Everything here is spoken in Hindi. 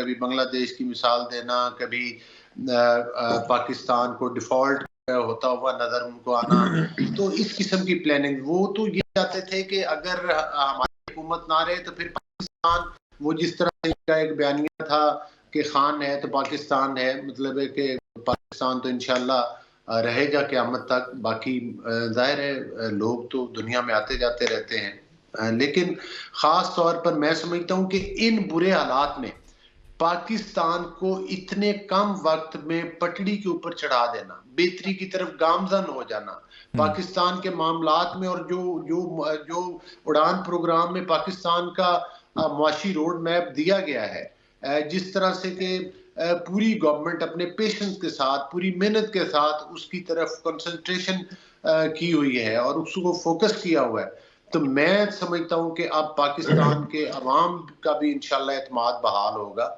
कभी बांग्लादेश की मिसाल देना, कभी पाकिस्तान को डिफॉल्ट होता हुआ नजर उनको आना। तो इस किस्म की प्लानिंग, वो तो ये चाहते थे कि अगर हमारी हुकूमत ना रहे तो फिर पाकिस्तान, वो जिस तरह से इनका एक बयानिया था कि खान है तो पाकिस्तान है, मतलब है कि पाकिस्तान तो इंशाल्लाह रहेगा क़यामत तक। बाकी जाहिर है लोग तो दुनिया में आते जाते रहते हैं, लेकिन ख़ास तौर पर मैं समझता हूँ कि इन बुरे हालात में पाकिस्तान को इतने कम वक्त में पटड़ी के ऊपर चढ़ा देना, बेहतरी की तरफ गामजन हो जाना, पाकिस्तान के मामलात में, और जो जो जो उड़ान प्रोग्राम में पाकिस्तान का मुआशी रोड मैप दिया गया है, जिस तरह से कि पूरी गवर्नमेंट अपने पेशेंस के साथ, पूरी मेहनत के साथ उसकी तरफ कंसंट्रेशन की हुई है और उसको फोकस किया हुआ है, तो मैं समझता हूं कि अब पाकिस्तान के अवाम का भी इंशाल्लाह एतमाद बहाल होगा।